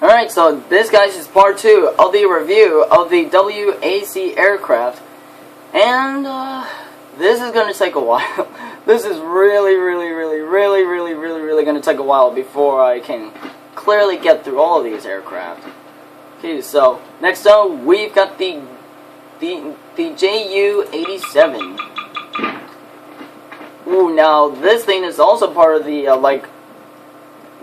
Alright, so this, guys, is part 2 of the review of the WAC aircraft. And, this is going to take a while. This is really going to take a while before I can clearly get through all of these aircraft. Okay, so, next up, we've got the JU-87. Ooh, now, this thing is also part of the,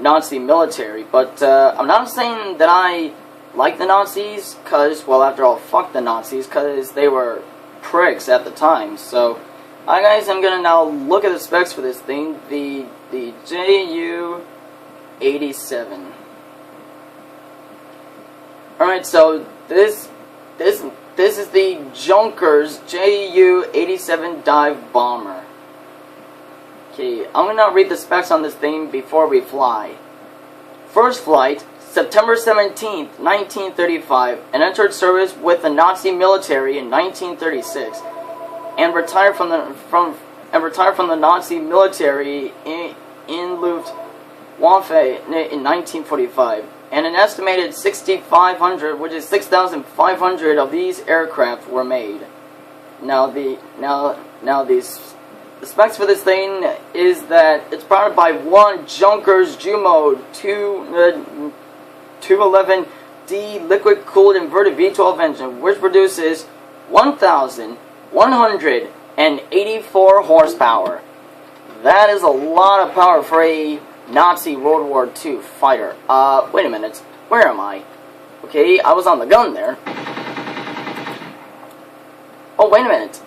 Nazi military, but I'm not saying that I like the Nazis, because, well, after all, fuck the Nazis, because they were pricks at the time. So, alright guys, I'm gonna now look at the specs for this thing, the JU-87. Alright, so this is the Junkers JU-87 dive bomber. Okay, I'm going to read the specs on this thing before we fly. First flight, September 17th, 1935, and entered service with the Nazi military in 1936, and retired from the Nazi military in Luftwaffe in 1945. And an estimated 6,500, which is 6,500 of these aircraft were made. Now the specs for this thing is that it's powered by one Junkers Ju-Mode 211D liquid-cooled inverted V12 engine, which produces 1,184 horsepower. That is a lot of power for a Nazi World War II fighter. Wait a minute. Where am I? Okay, I was on the gun there. Oh, wait a minute.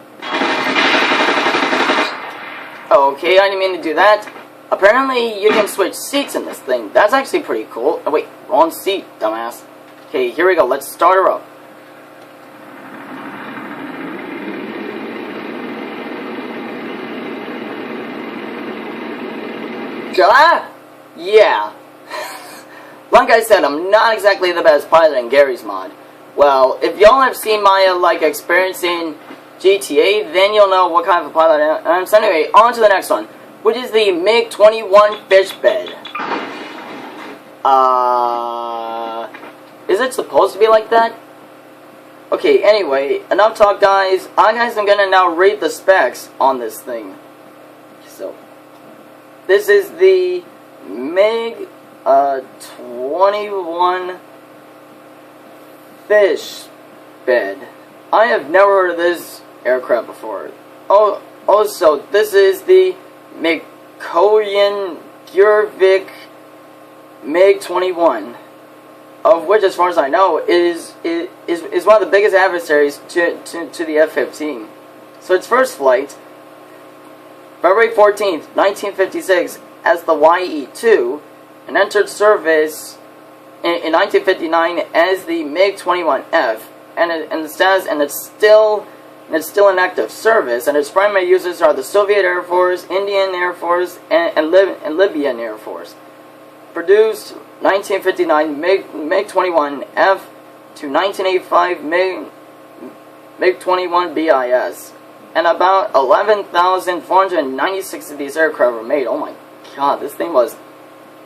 Okay, I didn't mean to do that. Apparently, you can switch seats in this thing. That's actually pretty cool. Oh, wait, wrong seat, dumbass. Okay, here we go. Let's start her up. Yeah. Like I said, I'm not exactly the best pilot in Garry's mod. Well, if y'all have seen my, experience in GTA, then you'll know what kind of a pilot I am. So anyway, on to the next one, which is the MiG-21 fish bed. Is it supposed to be like that? Okay, anyway, enough talk, guys. I'm gonna now read the specs on this thing. So, this is the MiG-21 fish bed. I have never heard of this aircraft before. Also, this is the Mikoyan Gjurvik MiG-21, of which, as far as I know, is one of the biggest adversaries to the F-15. So its first flight, February 14th, 1956, as the YE-2, and entered service in 1959 as the MiG-21F, and it's still in active service, and its primary users are the Soviet Air Force, Indian Air Force, and Libyan Air Force. Produced 1959 MiG-21F to 1985 MiG-21 BIS, and about 11,496 of these aircraft were made. Oh my god, this thing was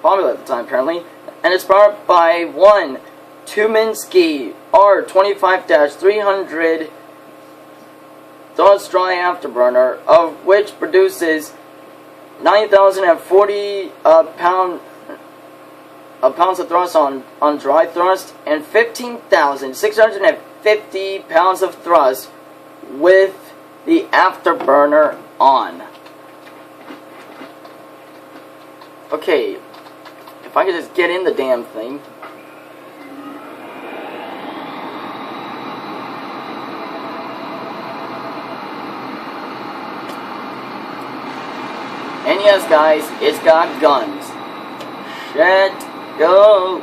popular at the time, apparently. And it's powered by one Tuminsky R25-300 thrust dry afterburner, of which produces 9,040 pounds of thrust on dry thrust, and 15,650 pounds of thrust with the afterburner on. Okay, if I could just get in the damn thing. And yes, guys, it's got guns. Shit, go.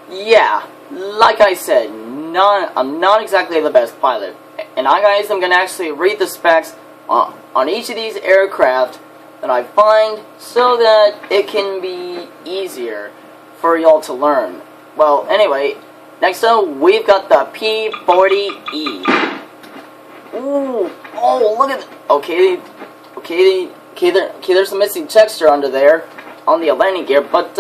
Yeah, like I said, I'm not exactly the best pilot. And I'm going to actually read the specs on each of these aircraft that I find, so that it can be easier for y'all to learn. Well, anyway, next up, we've got the P-40E. Ooh, oh, look at it. Okay, there's some missing texture under there on the landing gear, but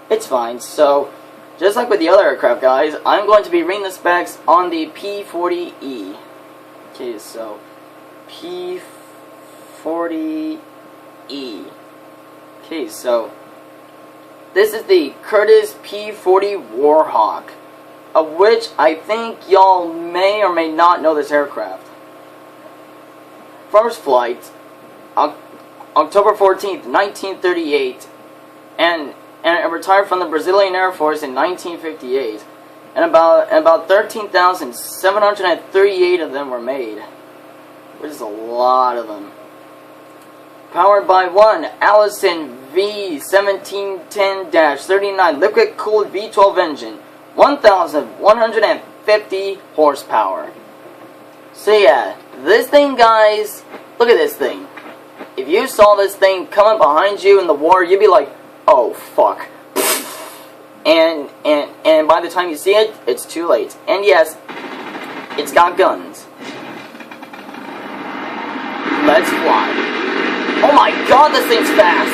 it's fine. So, just like with the other aircraft, guys, I'm going to be reading the specs on the P-40E. Okay, so P-40E. Okay, so this is the Curtiss P-40 Warhawk, of which I think y'all may or may not know this aircraft. First flight, October 14th, 1938, and retired from the Brazilian Air Force in 1958, and about 13,738 of them were made, which is a lot of them. Powered by one Allison V1710-39 liquid-cooled V12 engine, 1,150 horsepower. So yeah, this thing, guys, look at this thing. If you saw this thing coming behind you in the war, you'd be like, oh fuck. And by the time you see it, it's too late. And yes, it's got guns. Let's fly. Oh my god, this thing's fast!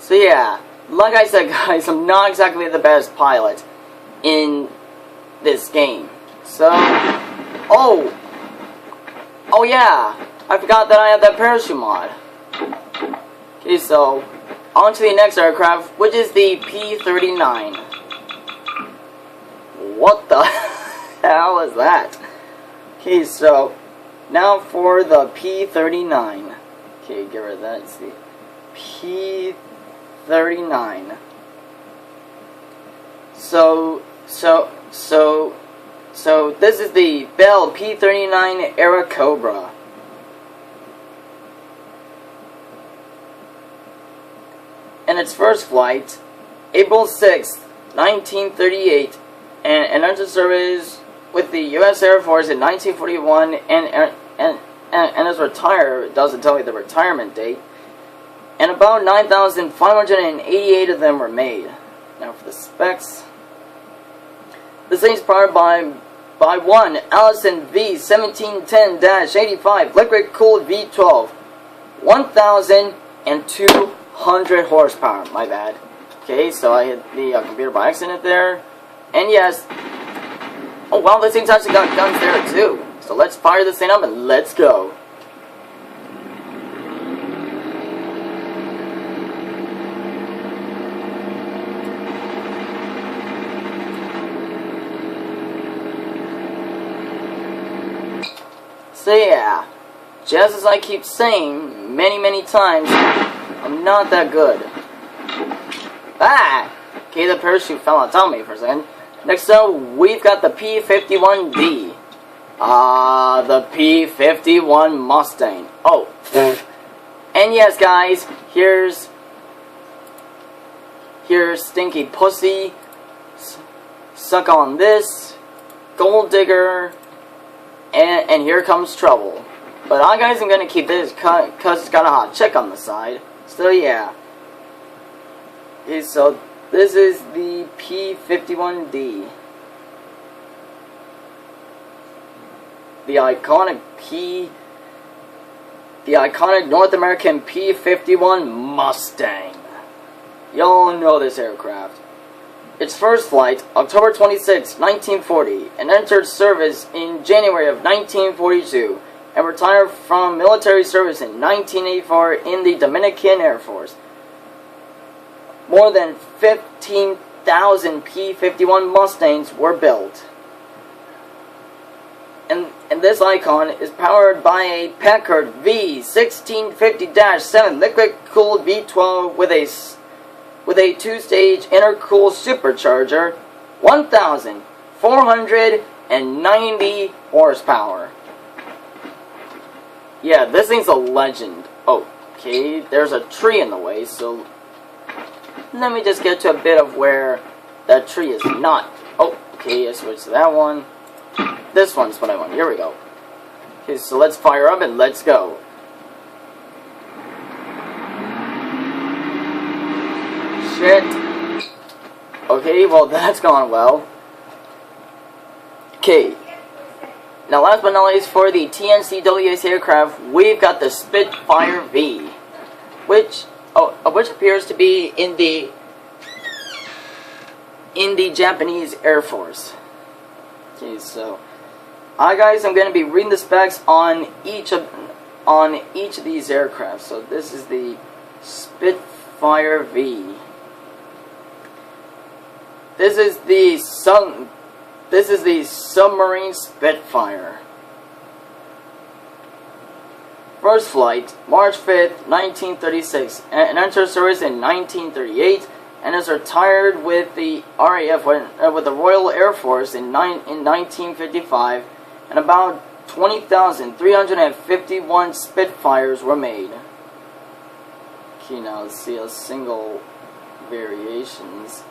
So yeah, like I said, guys, I'm not exactly the best pilot in this game. So, oh yeah, I forgot that I have that parachute mod. Okay, so, on to the next aircraft, which is the P-39. What the hell is that? Okay, so, now for the P-39. Okay, get rid of that, let's see. P-39. So this is the Bell P-39 Era Cobra. And its first flight, April 6th, 1938, and entered service with the U.S. Air Force in 1941, and is retired. It doesn't tell you the retirement date. And about 9,588 of them were made. Now for the specs. This thing's powered by one Allison V1710-85 liquid-cooled V12, 1,200 horsepower. My bad. Okay, so I hit the computer by accident there. And yes, oh wow, this thing's actually got guns there too. So let's fire this thing up and let's go. So yeah, just as I keep saying many times, I'm not that good. Ah! Okay, the parachute fell on top of me for a second. Next up, we've got the P-51D. The P-51 Mustang. Oh. And yes, guys, here's Stinky Pussy. Suck on this. Gold Digger. And here comes trouble. But I guys am gonna keep this cause it's got a hot chick on the side. So yeah. Okay, so this is the P-51D. The iconic North American P-51 Mustang. Y'all know this aircraft. Its first flight, October 26, 1940, and entered service in January of 1942, and retired from military service in 1984 in the Dominican Air Force. More than 15,000 P-51 Mustangs were built. And this icon is powered by a Packard V1650-7 liquid-cooled V12 with a two-stage intercooled supercharger, 1,490 horsepower. Yeah, this thing's a legend. Okay, there's a tree in the way, so let me just get to a bit of where that tree is not. Oh, okay, I switched to that one. This one's what I want. Here we go. Okay, so let's fire up and let's go. Shit. Okay, well that's gone well. Okay. Now, last but not least, for the TNC WAC aircraft, we've got the Spitfire V, which appears to be in the Japanese Air Force. Okay, so, guys, I'm going to be reading the specs on each of these aircraft. So this is the Spitfire V. This is the submarine Spitfire. First flight, March 5th, 1936, and entered service in 1938, and is retired with the RAF with the Royal Air Force in 1955, and about 20,351 Spitfires were made. Okay, now let's see a single variations.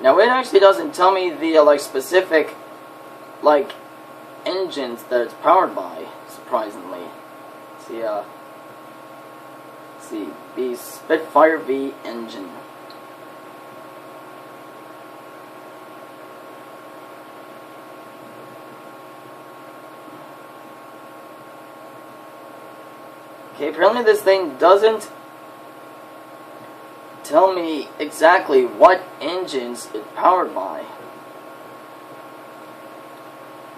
Now it actually doesn't tell me the specific engines that it's powered by, surprisingly. See the Spitfire V engine. Okay, apparently this thing doesn't tell me exactly what engines it's powered by.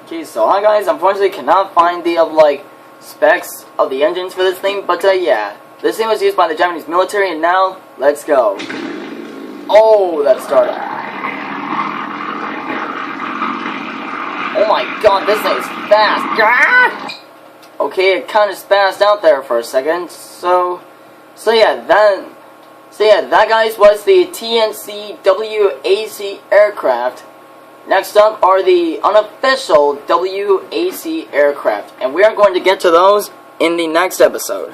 Okay, so guys, unfortunately cannot find the specs of the engines for this thing, but yeah, this thing was used by the Japanese military, and now let's go. Oh, that started. Oh my god, this thing is fast. Ah! Okay, it kind of spazzed out there for a second. So yeah, that guys was the TNC WAC aircraft. Next up are the unofficial WAC aircraft, and we are going to get to those in the next episode.